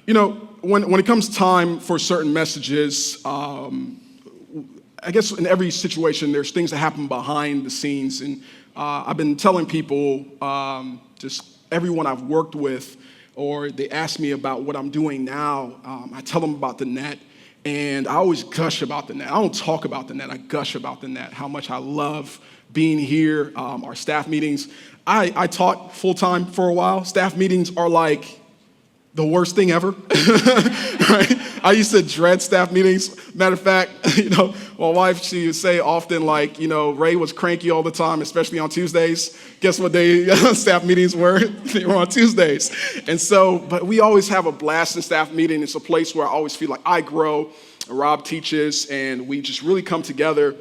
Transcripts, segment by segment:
When it comes time for certain messages, I guess in every situation, there's things that happen behind the scenes. And I've been telling people, just everyone I've worked with, or they ask me about what I'm doing now, I tell them about the net. And I always gush about the net. I don't talk about the net, I gush about the net, how much I love being here, our staff meetings. I taught full-time for a while. Staff meetings are like the worst thing ever, right? I used to dread staff meetings. Matter of fact, my wife, she would say often Ray was cranky all the time, especially on Tuesdays. Guess what day staff meetings were? They were on Tuesdays. And so, but we always have a blast in staff meeting. It's a place where I always feel like I grow, Rob teaches, and we just really come together.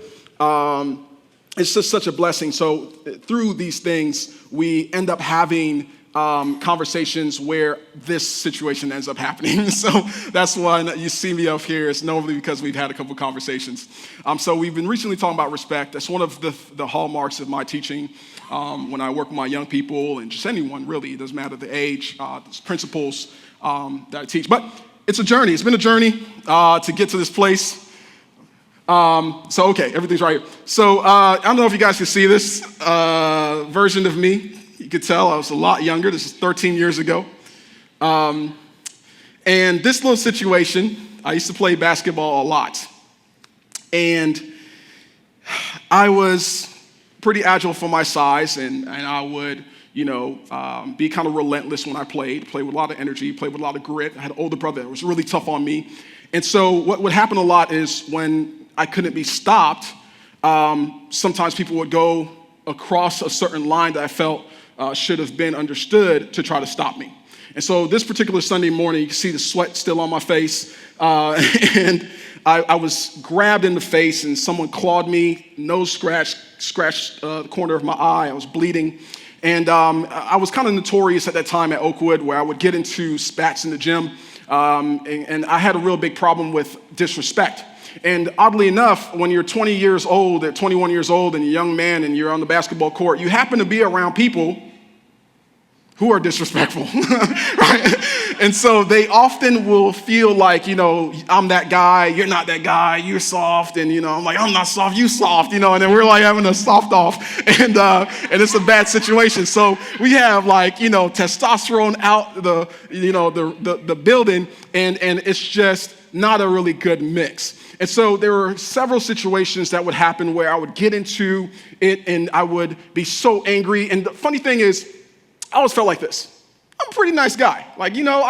It's just such a blessing. So through these things, we end up having conversations where this situation ends up happening. So that's why you see me up here. It's normally because we've had a couple conversations. So we've been recently talking about respect. That's one of the hallmarks of my teaching when I work with my young people and just anyone really. It doesn't matter the age, there's principles that I teach. But it's a journey. It's been a journey to get to this place. Okay, everything's right here. So I don't know if you guys can see this version of me. You could tell I was a lot younger. This is 13 years ago. And this little situation, I used to play basketball a lot. And I was pretty agile for my size, and I would, be kind of relentless when I played with a lot of energy, played with a lot of grit. I had an older brother that was really tough on me. And so what would happen a lot is when I couldn't be stopped, sometimes people would go across a certain line that I felt should have been understood to try to stop me. And so this particular Sunday morning, you can see the sweat still on my face, and I was grabbed in the face and someone clawed me, nose scratched the corner of my eye. I was bleeding. And I was kind of notorious at that time at Oakwood where I would get into spats in the gym, and I had a real big problem with disrespect. And oddly enough, when you're 20 years old, or 21 years old, and you're a young man and you're on the basketball court, you happen to be around people who are disrespectful, right? And so they often will feel like, I'm that guy, you're not that guy, you're soft, and, I'm like, I'm not soft, you soft, and then we're like having a soft off, and it's a bad situation. So we have testosterone out the building, and it's just not a really good mix. And so there were several situations that would happen where I would get into it and I would be so angry. And the funny thing is, I always felt like this. I'm a pretty nice guy. I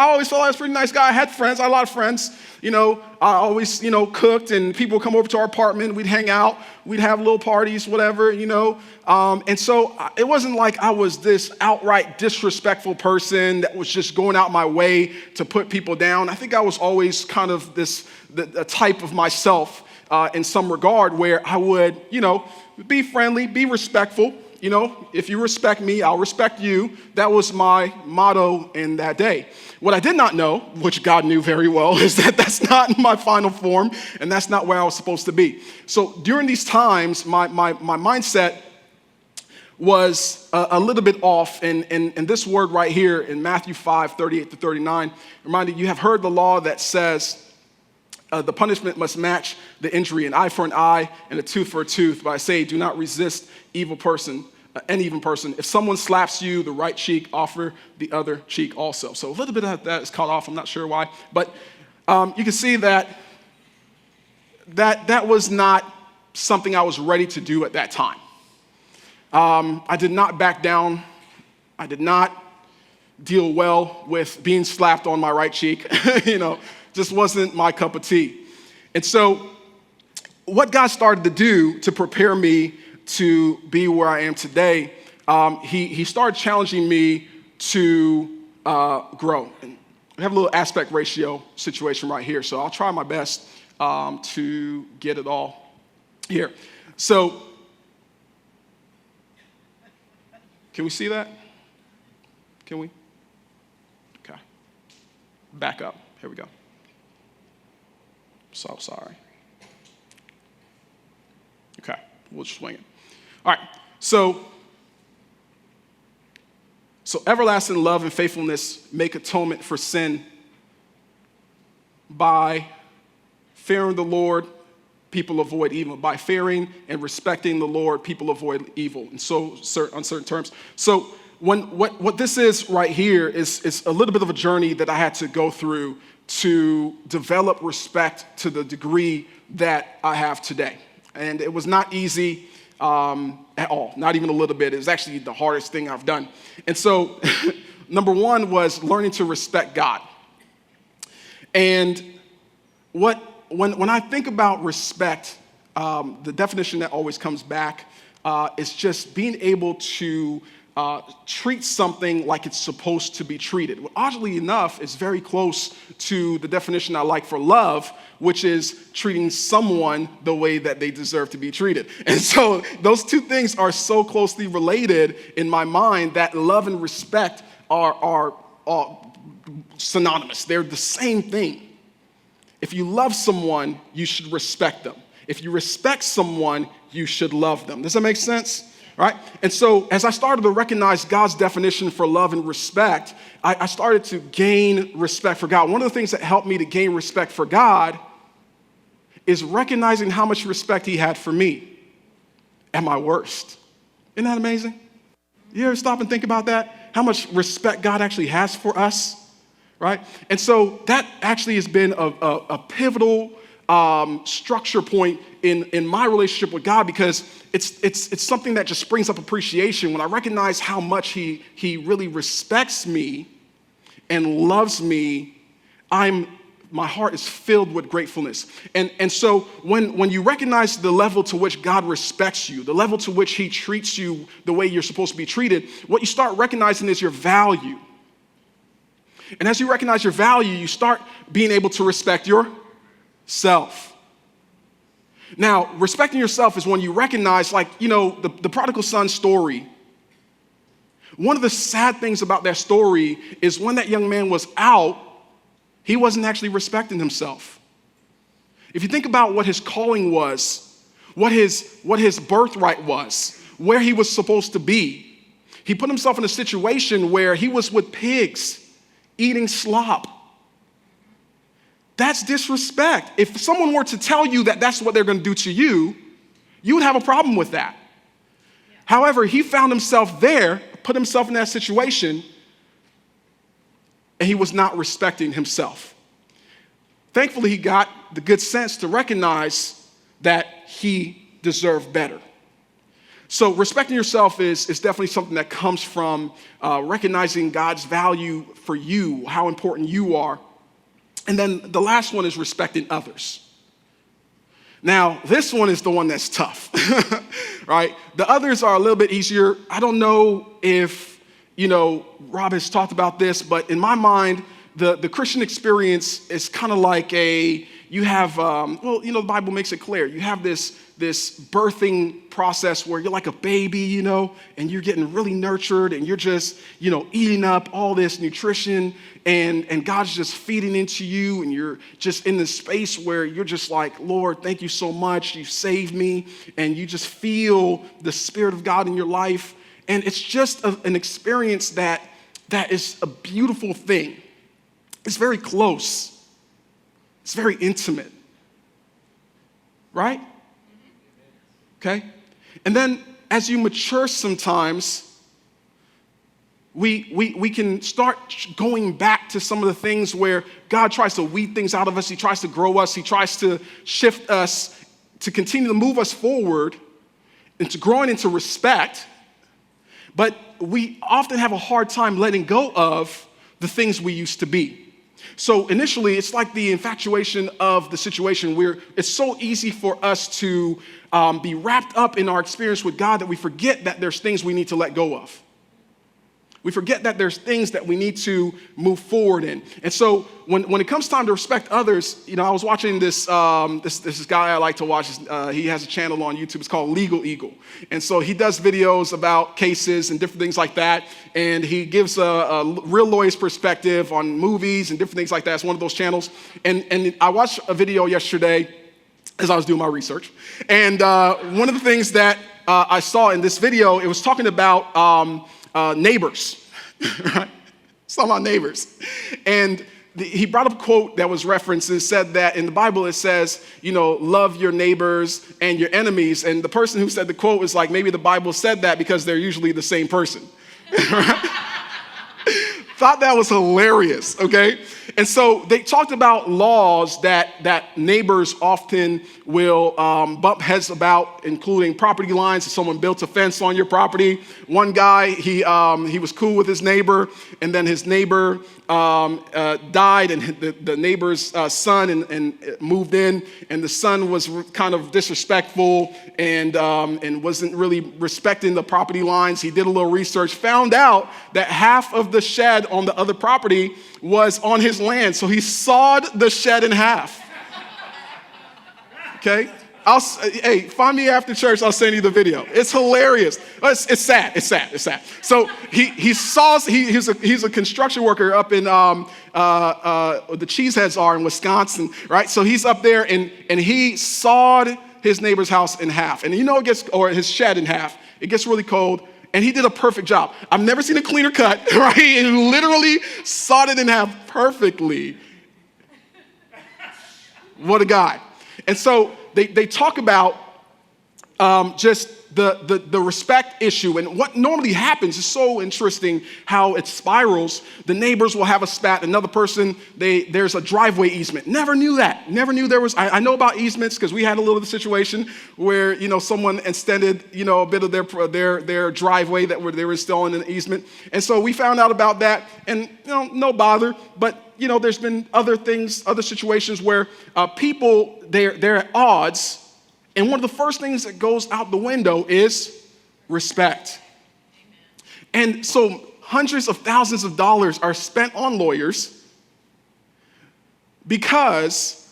always felt like I was a pretty nice guy. I had friends. I had a lot of friends. I always, cooked, and people would come over to our apartment. We'd hang out. We'd have little parties, whatever, And so it wasn't like I was this outright disrespectful person that was just going out my way to put people down. I think I was always kind of the type of myself in some regard where I would, be friendly, be respectful. If you respect me, I'll respect you. That was my motto in that day. What I did not know, which God knew very well, is that that's not my final form, and that's not where I was supposed to be. So during these times, my mindset was a little bit off, and this word right here in Matthew 5:38-39 reminded you have heard the law that says the punishment must match the injury, an eye for an eye and a tooth for a tooth. But I say, do not resist an evil person. If someone slaps you the right cheek, offer the other cheek also. So a little bit of that is cut off. I'm not sure why, but you can see that was not something I was ready to do at that time. I did not back down. I did not deal well with being slapped on my right cheek. Just wasn't my cup of tea. And so what God started to do to prepare me to be where I am today, he started challenging me to grow. And we have a little aspect ratio situation right here, so I'll try my best to get it all here. So, can we see that? Can we? Okay. Back up. Here we go. So sorry. Okay, we'll just swing it. All right, so everlasting love and faithfulness make atonement for sin by fearing the Lord, people avoid evil. By fearing and respecting the Lord, people avoid evil. And so, on certain terms. So, what this is right here is a little bit of a journey that I had to go through to develop respect to the degree that I have today. And it was not easy at all, not even a little bit. It was actually the hardest thing I've done. And so, number one was learning to respect God. And when I think about respect, the definition that always comes back is just being able to treat something like it's supposed to be treated. Well, oddly enough, it's very close to the definition I like for love, which is treating someone the way that they deserve to be treated. And so those two things are so closely related in my mind that love and respect are synonymous. They're the same thing. If you love someone, you should respect them. If you respect someone, you should love them. Does that make sense? Right? And so as I started to recognize God's definition for love and respect, I started to gain respect for God. One of the things that helped me to gain respect for God is recognizing how much respect he had for me at my worst. Isn't that amazing? You ever stop and think about that? How much respect God actually has for us, right? And so that actually has been a pivotal structure point in my relationship with God, because it's something that just brings up appreciation. When I recognize how much he really respects me and loves me, my heart is filled with gratefulness. And so when you recognize the level to which God respects you, the level to which he treats you the way you're supposed to be treated, what you start recognizing is your value. And as you recognize your value, you start being able to respect yourself. Now, respecting yourself is when you recognize, the prodigal son story. One of the sad things about that story is when that young man was out, he wasn't actually respecting himself. If you think about what his calling was, what his birthright was, where he was supposed to be, he put himself in a situation where he was with pigs, eating slop. That's disrespect. If someone were to tell you that that's what they're going to do to you, you would have a problem with that. Yeah. However, he found himself there, put himself in that situation, and he was not respecting himself. Thankfully, he got the good sense to recognize that he deserved better. So respecting yourself is definitely something that comes from recognizing God's value for you, how important you are. And then the last one is respecting others. Now, this one is the one that's tough, right? The others are a little bit easier. I don't know if, Rob has talked about this, but in my mind, the Christian experience is kind of like the Bible makes it clear. You have this birthing process where you're like a baby, and you're getting really nurtured, and you're just, eating up all this nutrition, and God's just feeding into you, and you're just in this space where you're just like, Lord, thank you so much. You saved me, and you just feel the Spirit of God in your life, and it's just an experience that is a beautiful thing. It's very close. It's very intimate, right? Okay? And then as you mature sometimes, we can start going back to some of the things where God tries to weed things out of us. He tries to grow us. He tries to shift us to continue to move us forward into growing into respect. But we often have a hard time letting go of the things we used to be. So initially, it's like the infatuation of the situation where it's so easy for us to be wrapped up in our experience with God that we forget that there's things we need to let go of. We forget that there's things that we need to move forward in. And so when it comes time to respect others, I was watching this guy I like to watch. He has a channel on YouTube. It's called Legal Eagle. And so he does videos about cases and different things like that. And he gives a real lawyer's perspective on movies and different things like that. It's one of those channels. And I watched a video yesterday as I was doing my research. And one of the things that I saw in this video, it was talking about neighbors, right? It's talking about neighbors. And he brought up a quote that was referenced and said that in the Bible it says, love your neighbors and your enemies. And the person who said the quote was like, maybe the Bible said that because they're usually the same person. Thought that was hilarious, okay? And so they talked about laws that neighbors often will bump heads about, including property lines. If someone built a fence on your property, one guy, he was cool with his neighbor, and then his neighbor died, and the neighbor's son and moved in, and the son was kind of disrespectful and wasn't really respecting the property lines. He did a little research, found out that half of the shed on the other property was on his land, so he sawed the shed in half. Okay? Hey, find me after church, I'll send you the video. It's hilarious. It's sad. So he's a construction worker up in the Cheeseheads are in Wisconsin, right? So he's up there and he sawed his neighbor's house in half. And or his shed in half. It gets really cold. And he did a perfect job. I've never seen a cleaner cut, right? He literally sawed it in half perfectly. What a guy. And so they talk about just the respect issue. And what normally happens is so interesting how it spirals. The neighbors will have a spat. Another person, there's a driveway easement. Never knew that. Never knew there was. I know about easements because we had a little situation where, someone extended, a bit of their driveway they were still in an easement. And so we found out about that and, no bother. But, there's been other things, other situations where people, they're at odds. And one of the first things that goes out the window is respect. Amen. And so hundreds of thousands of dollars are spent on lawyers because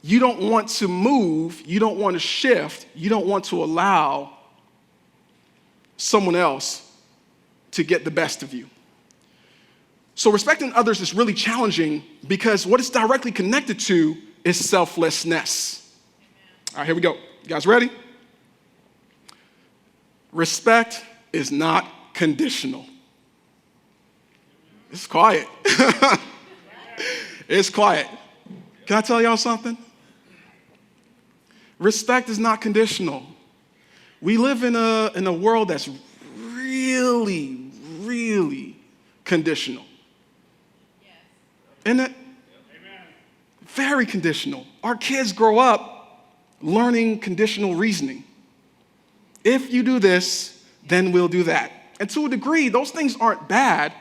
you don't want to move, you don't want to shift, you don't want to allow someone else to get the best of you. So respecting others is really challenging because what it's directly connected to is selflessness. All right, here we go. You guys ready? Respect is not conditional. It's quiet. It's quiet. Can I tell y'all something? Respect is not conditional. We live in a world that's really, really conditional. Isn't it? Very conditional. Our kids grow up learning conditional reasoning. If you do this, then we'll do that. And to a degree, those things aren't bad,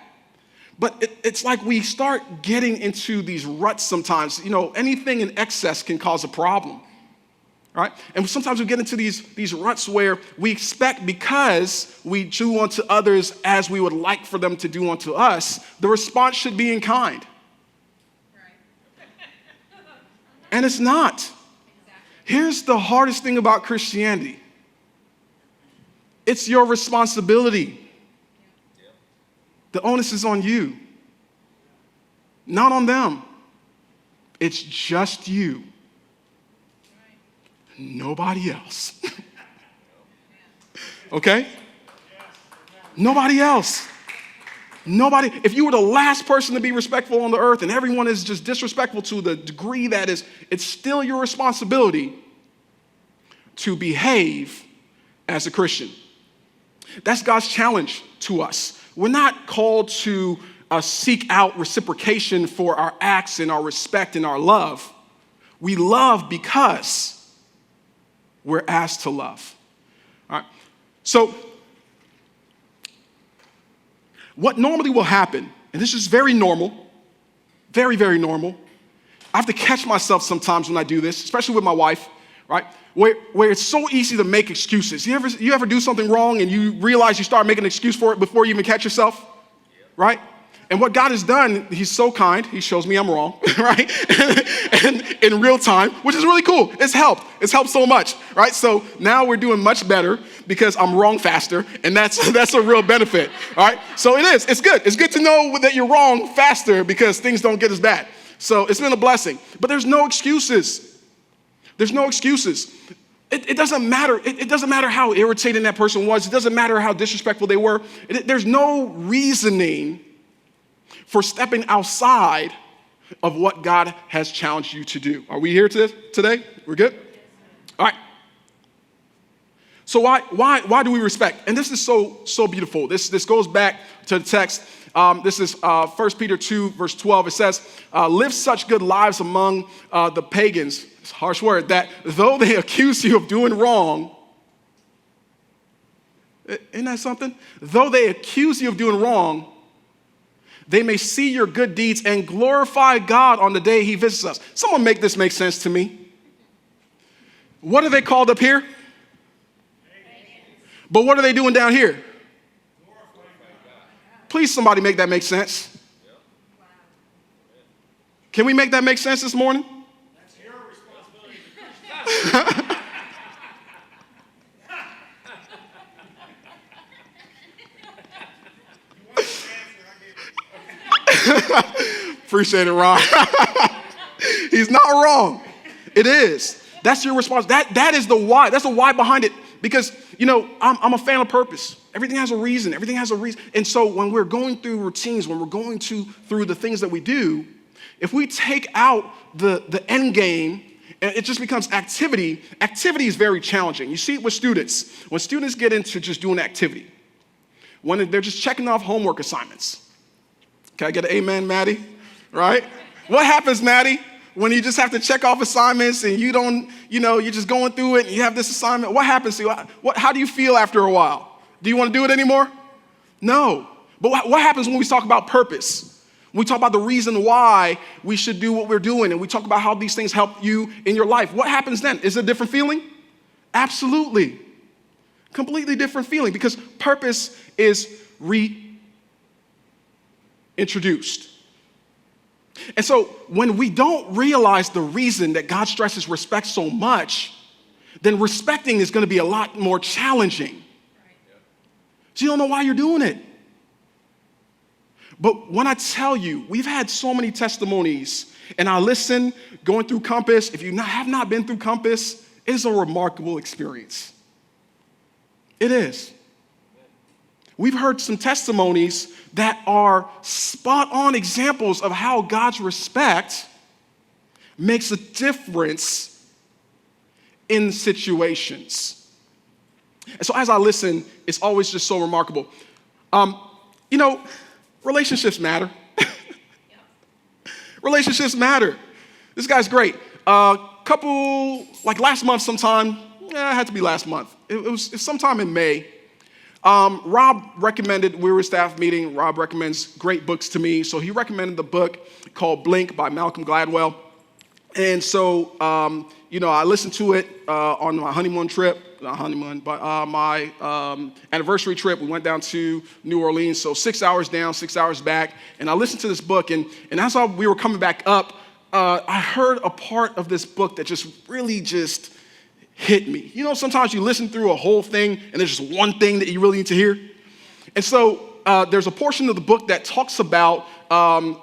but it's like we start getting into these ruts sometimes. Anything in excess can cause a problem, right? And sometimes we get into these ruts where we expect because we do unto others as we would like for them to do unto us, the response should be in kind. Right. And it's not. Here's the hardest thing about Christianity. It's your responsibility. The onus is on you, not on them. It's just you. Nobody else. Okay? Nobody else. Nobody. If you were the last person to be respectful on the earth and everyone is just disrespectful to the degree that is, it's still your responsibility to behave as a Christian. That's God's challenge to us. We're not called to seek out reciprocation for our acts and our respect and our love. We love because we're asked to love. All right. So, what normally will happen, and this is very normal, very, very normal. I have to catch myself sometimes when I do this, especially with my wife, right? Where it's so easy to make excuses. You ever do something wrong and you realize you start making an excuse for it before you even catch yourself, right? And what God has done, he's so kind, he shows me I'm wrong, right? and in real time, which is really cool. It's helped so much, right? So now we're doing much better because I'm wrong faster, and that's a real benefit, all right? So it's good. It's good to know that you're wrong faster because things don't get as bad. So it's been a blessing. But there's no excuses. There's no excuses. It doesn't matter. It doesn't matter how irritating that person was. It doesn't matter how disrespectful they were. There's no reasoning for stepping outside of what God has challenged you to do. Are we here today? We're good? All right. So why do we respect? And this is so beautiful. This goes back to the text. This is 1 Peter 2, verse 12. It says, live such good lives among the pagans, it's a harsh word, that though they accuse you of doing wrong, isn't that something? Though they accuse you of doing wrong, they may see your good deeds and glorify God on the day he visits us. Someone make this make sense to me. What are they called up here? But what are they doing down here? Please, somebody make that make sense. Can we make that make sense this morning? That's your responsibility. Appreciate it, Ron. He's not wrong. It is. That's your response. That is the why. That's the why behind it. Because, I'm a fan of purpose. Everything has a reason. Everything has a reason. And so when we're going through routines, when we're going through the things that we do, if we take out the end game, it just becomes activity. Activity is very challenging. You see it with students. When students get into just doing activity, when they're just checking off homework assignments. Can I get an amen, Maddie? Right? What happens, Maddie, when you just have to check off assignments and you don't, you're just going through it and you have this assignment? What happens to you? How do you feel after a while? Do you want to do it anymore? No. But what happens when we talk about purpose? When we talk about the reason why we should do what we're doing, and we talk about how these things help you in your life. What happens then? Is it a different feeling? Absolutely. Completely different feeling, because purpose is reintroduced. And so when we don't realize the reason that God stresses respect so much, then respecting is going to be a lot more challenging. So you don't know why you're doing it. But when I tell you, we've had so many testimonies, and I listen going through Compass. If you have not been through Compass, it is a remarkable experience. It is. We've heard some testimonies that are spot-on examples of how God's respect makes a difference in situations. And so as I listen, it's always just so remarkable. Relationships matter. Relationships matter. This guy's great. Last month sometime, it had to be last month. It was sometime in May. Rob recommended, we were a staff meeting, Rob recommends great books to me. So he recommended the book called Blink by Malcolm Gladwell. And so, I listened to it on my my anniversary trip. We went down to New Orleans, so 6 hours down, 6 hours back. And I listened to this book, and as we were coming back up, I heard a part of this book that just really just hit me. Sometimes you listen through a whole thing, and there's just one thing that you really need to hear. And so there's a portion of the book that talks about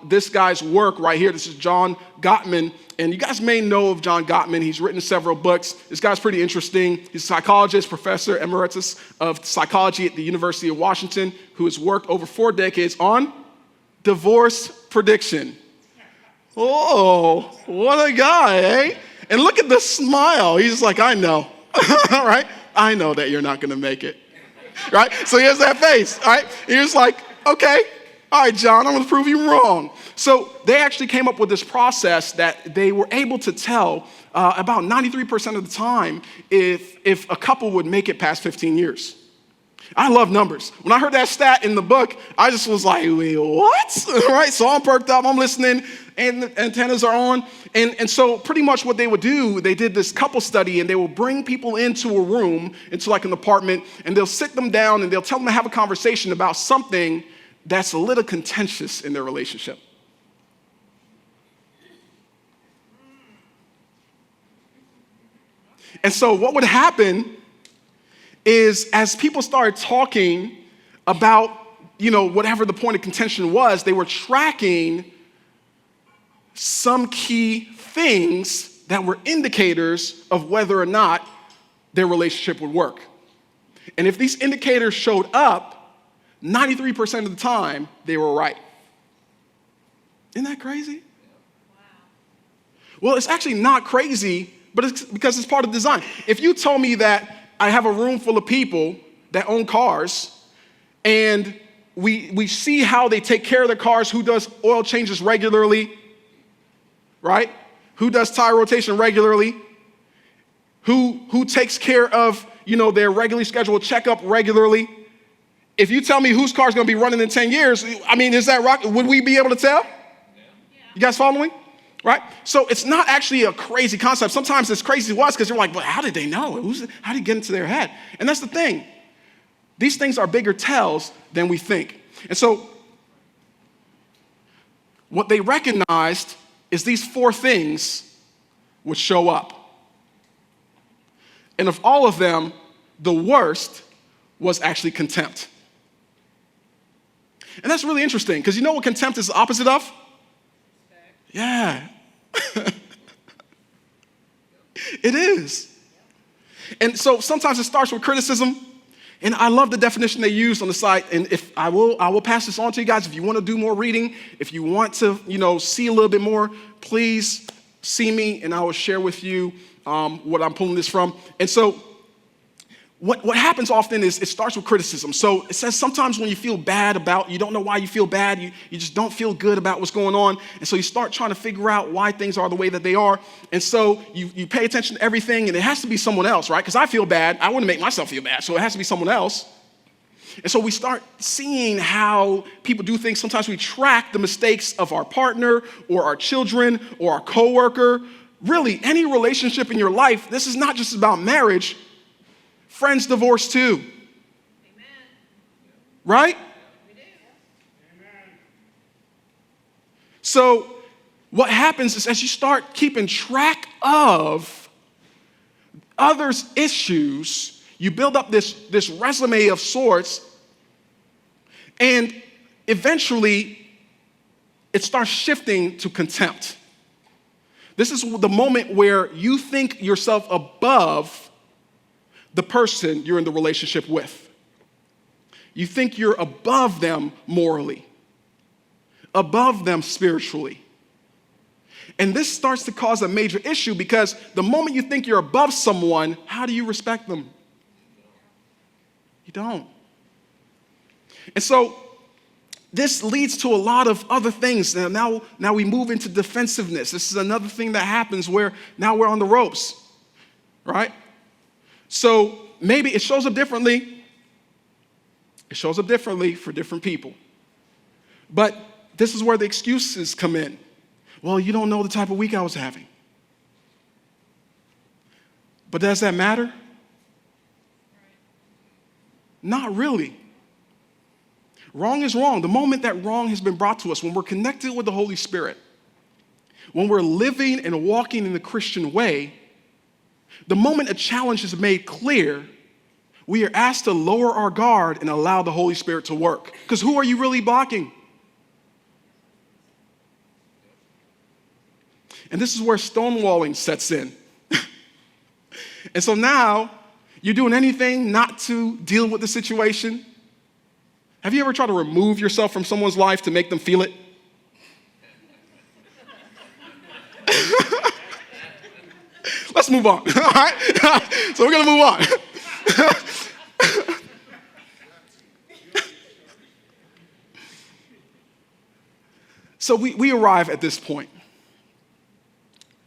this guy's work right here. This is John Gottman. And you guys may know of John Gottman. He's written several books. This guy's pretty interesting. He's a psychologist, professor emeritus of psychology at the University of Washington, who has worked over 4 decades on divorce prediction. Oh, what a guy, eh? And look at the smile. He's just like, I know, right? I know that you're not going to make it, right? So he has that face, right? He's like, okay, all right, John, I'm going to prove you wrong. So they actually came up with this process that they were able to tell about 93% of the time if a couple would make it past 15 years. I love numbers. When I heard that stat in the book, I just was like, wait, what? Right? So I'm perked up, I'm listening, and the antennas are on. And so pretty much what they would do, they did this couple study, and they will bring people into a room, into like an apartment, and they'll sit them down, and they'll tell them to have a conversation about something that's a little contentious in their relationship. And so what would happen is as people started talking about, whatever the point of contention was, they were tracking some key things that were indicators of whether or not their relationship would work. And if these indicators showed up, 93% of the time, they were right. Isn't that crazy? Well, it's actually not crazy, but it's because it's part of design. If you told me that I have a room full of people that own cars, and we see how they take care of their cars, who does oil changes regularly, right? Who does tire rotation regularly? Who takes care of, their regularly scheduled checkup regularly? If you tell me whose car is going to be running in 10 years, is that rock? Would we be able to tell? You guys follow me? Right? So it's not actually a crazy concept. Sometimes it's crazy to us because you're like, well, how did they know? How did it get into their head? And that's the thing. These things are bigger tells than we think. And so what they recognized is these 4 things would show up. And of all of them, the worst was actually contempt. And that's really interesting because you know what contempt is the opposite of? Yeah. It is. And so sometimes it starts with criticism. And I love the definition they use on the site. And if I will pass this on to you guys. If you want to do more reading, if you want to, see a little bit more, please see me and I will share with you what I'm pulling this from. And so what happens often is it starts with criticism. So it says sometimes when you feel bad you don't know why you feel bad, you just don't feel good about what's going on. And so you start trying to figure out why things are the way that they are. And so you pay attention to everything, and it has to be someone else, right? Because I feel bad. I want to make myself feel bad, so it has to be someone else. And so we start seeing how people do things. Sometimes we track the mistakes of our partner or our children or our coworker. Really, any relationship in your life, this is not just about marriage. Friends divorce too. Amen. Right? We do. Amen. So what happens is as you start keeping track of others' issues, you build up this resume of sorts, and eventually it starts shifting to contempt. This is the moment where you think yourself above the person you're in the relationship with. You think you're above them morally, above them spiritually. And this starts to cause a major issue because the moment you think you're above someone, how do you respect them? You don't. And so this leads to a lot of other things. Now we move into defensiveness. This is another thing that happens where now we're on the ropes, right? So maybe it shows up differently. It shows up differently for different people. But this is where the excuses come in. Well, you don't know the type of week I was having. But does that matter? Not really. Wrong is wrong. The moment that wrong has been brought to us, when we're connected with the Holy Spirit, when we're living and walking in the Christian way, the moment a challenge is made clear, we are asked to lower our guard and allow the Holy Spirit to work. Because who are you really blocking? And this is where stonewalling sets in. And so now, you're doing anything not to deal with the situation. Have you ever tried to remove yourself from someone's life to make them feel it? Let's move on, all right? So we're going to move on. So we arrive at this point.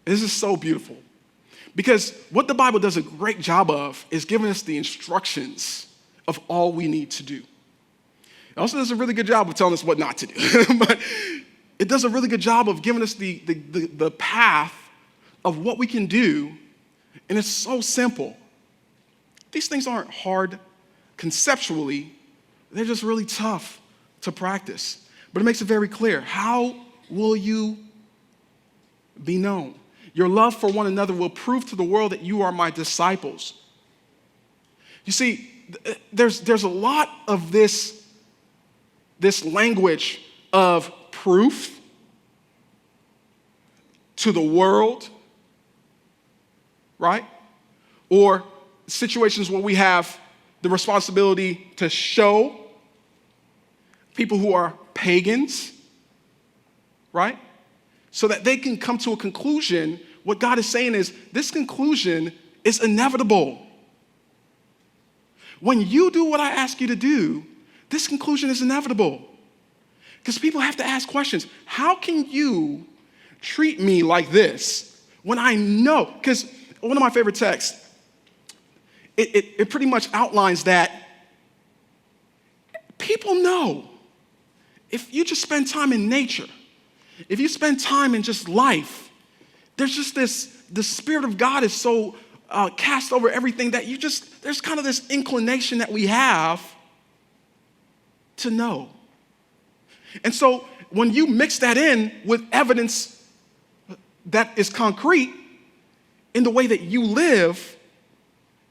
This is so beautiful because what the Bible does a great job of is giving us the instructions of all we need to do. It also does a really good job of telling us what not to do. But it does a really good job of giving us the path of what we can do, and it's so simple. These things aren't hard conceptually. They're just really tough to practice. But it makes it very clear. How will you be known? Your love for one another will prove to the world that you are my disciples. You see, there's a lot of this language of proof to the world, right? Or situations where we have the responsibility to show people who are pagans, right? so that they can come to a conclusion. What God is saying is, this conclusion is inevitable. When you do what I ask you to do, this conclusion is inevitable. Because people have to ask questions. How can you treat me like this when I know? Because one of my favorite texts, it pretty much outlines that people know if you just spend time in nature, if you spend time in just life, there's just the Spirit of God is so cast over everything that there's kind of this inclination that we have to know. And so when you mix that in with evidence that is concrete in the way that you live,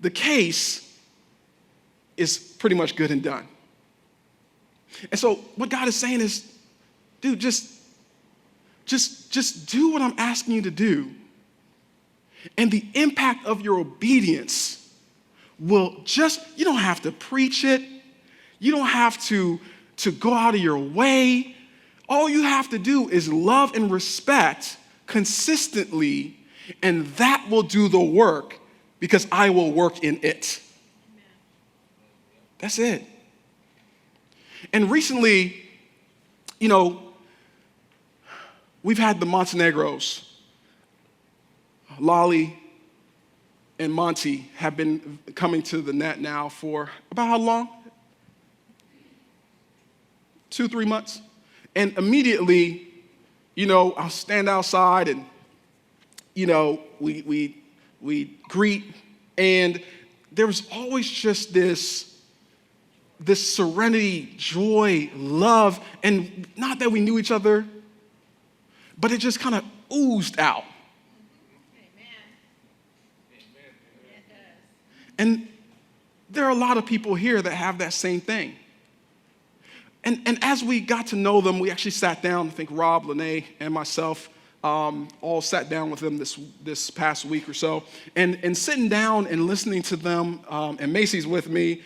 the case is pretty much good and done. And so what God is saying is, dude, just do what I'm asking you to do. And the impact of your obedience will you don't have to preach it. You don't have to go out of your way. All you have to do is love and respect consistently, and that will do the work because I will work in it. That's it. And recently, we've had the Montenegros. Lolly and Monty have been coming to the net now for about how long? 2-3 months. And immediately, I'll stand outside and, we greet. And there was always just this serenity, joy, love. And not that we knew each other, but it just kind of oozed out. And there are a lot of people here that have that same thing. And as we got to know them, we actually sat down. I think Rob, Lene, and myself all sat down with them this past week or so. And sitting down and listening to them, and Macy's with me.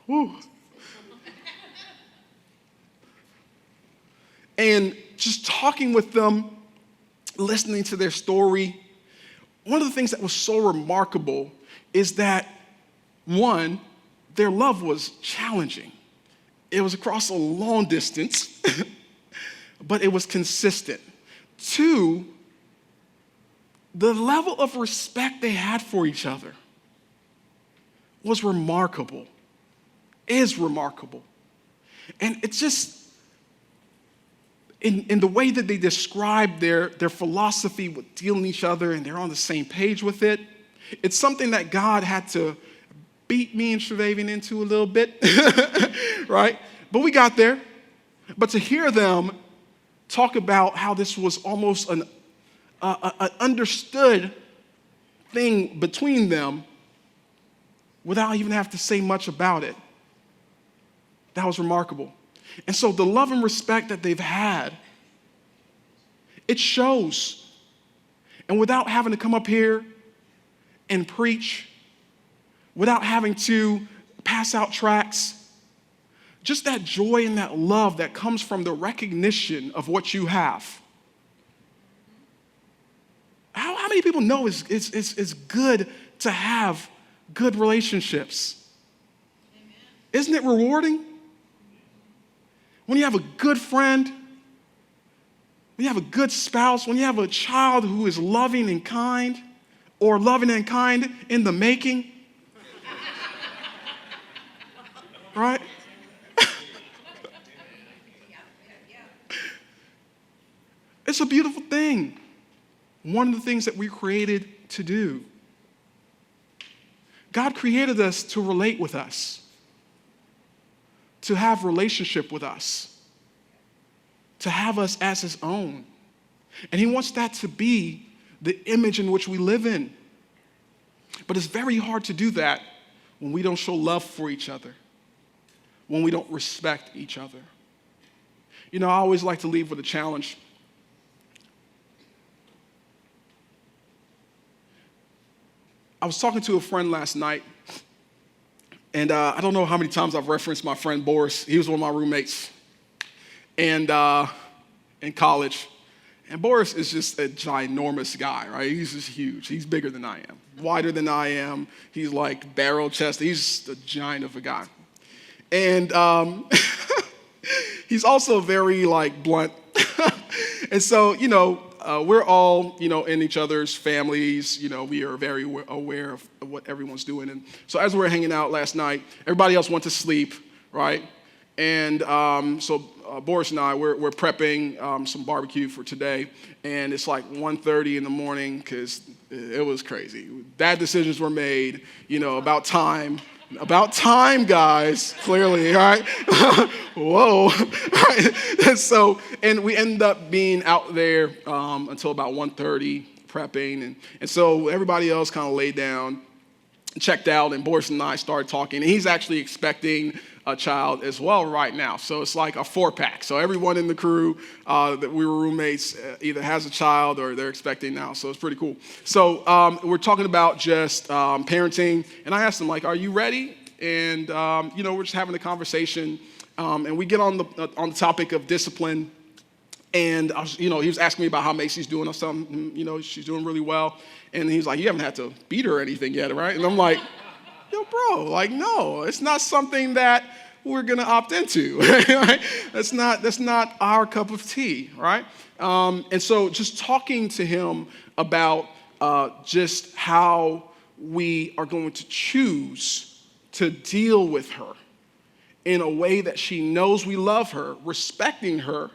Whew. And just talking with them, listening to their story. One of the things that was so remarkable is that, one, their love was challenging. It was across a long distance, but it was consistent. Two, the level of respect they had for each other was remarkable, is remarkable. And it's just, in the way that they describe their philosophy with dealing each other, and they're on the same page with it, it's something that God had to beat me and Tre'Davian into a little bit, right? But we got there. But to hear them talk about how this was almost an understood thing between them without even having to say much about it, that was remarkable. And so the love and respect that they've had, it shows. And without having to come up here and preach, without having to pass out tracts, just that joy and that love that comes from the recognition of what you have. How many people know it's good to have good relationships? Amen. Isn't it rewarding? When you have a good friend, when you have a good spouse, when you have a child who is loving and kind, or loving and kind in the making, right? It's a beautiful thing. One of the things that we're created to do. God created us to relate with us, to have relationship with us, to have us as his own. And he wants that to be the image in which we live in. But it's very hard to do that when we don't show love for each other, when we don't respect each other. I always like to leave with a challenge. I was talking to a friend last night, and I don't know how many times I've referenced my friend Boris. He was one of my roommates. and in college. And Boris is just a ginormous guy, right? He's just huge. He's bigger than I am, wider than I am. He's like barrel-chested. He's a giant of a guy. And he's also very like blunt. And so, we're all, in each other's families. We are very aware of what everyone's doing. And so as we're hanging out last night, everybody else went to sleep, right? And so Boris and I, we're prepping some barbecue for today. And it's like 1:30 in the morning because it was crazy. Bad decisions were made, about time. About time, guys, clearly, all right? Whoa. All right. And we end up being out there until about 1:30 prepping. And so everybody else kind of laid down, checked out, and Boris and I started talking. And he's actually expecting a child as well right now. So it's like a 4-pack. So everyone in the crew that we were roommates either has a child or they're expecting now. So it's pretty cool. So we're talking about just parenting. And I asked him, like, are you ready? And, we're just having a conversation. And we get on the topic of discipline. And, he was asking me about how Macy's doing or something. She's doing really well. And he's like, you haven't had to beat her or anything yet, right? And I'm like, yo, bro, like, no, it's not something that we're going to opt into, right? That's not our cup of tea, right? And so just talking to him about just how we are going to choose to deal with her in a way that she knows we love her, respecting her,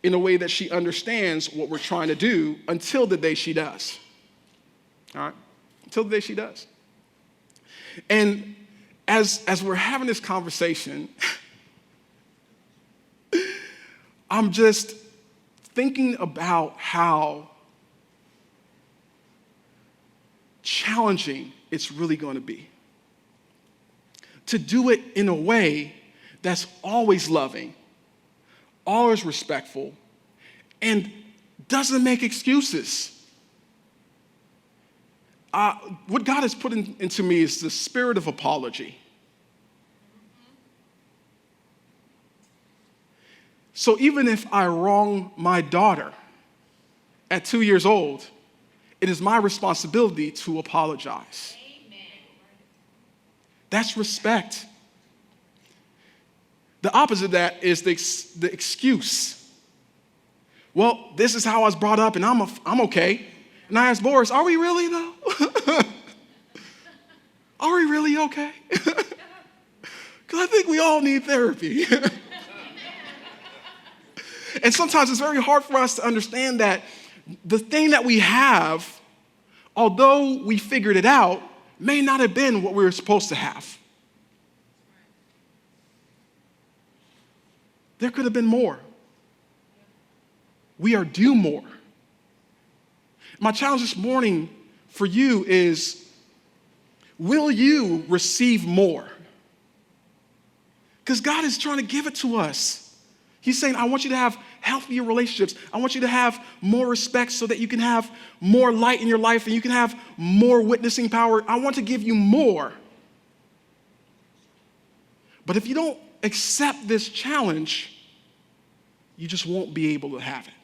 in a way that she understands what we're trying to do until the day she does, all right? Until the day she does. And as we're having this conversation, I'm just thinking about how challenging it's really going to be to do it in a way that's always loving, always respectful, and doesn't make excuses. What God has put into me is the spirit of apology. So even if I wrong my daughter at 2 years old, it is my responsibility to apologize. Amen. That's respect. The opposite of that is the excuse. Well, this is how I was brought up, and I'm okay. And I asked Boris, are we really, though? Are we really okay? Because I think we all need therapy. And sometimes it's very hard for us to understand that the thing that we have, although we figured it out, may not have been what we were supposed to have. There could have been more. We are due more. My challenge this morning for you is, will you receive more? Because God is trying to give it to us. He's saying, I want you to have healthier relationships. I want you to have more respect so that you can have more light in your life and you can have more witnessing power. I want to give you more. But if you don't accept this challenge, you just won't be able to have it.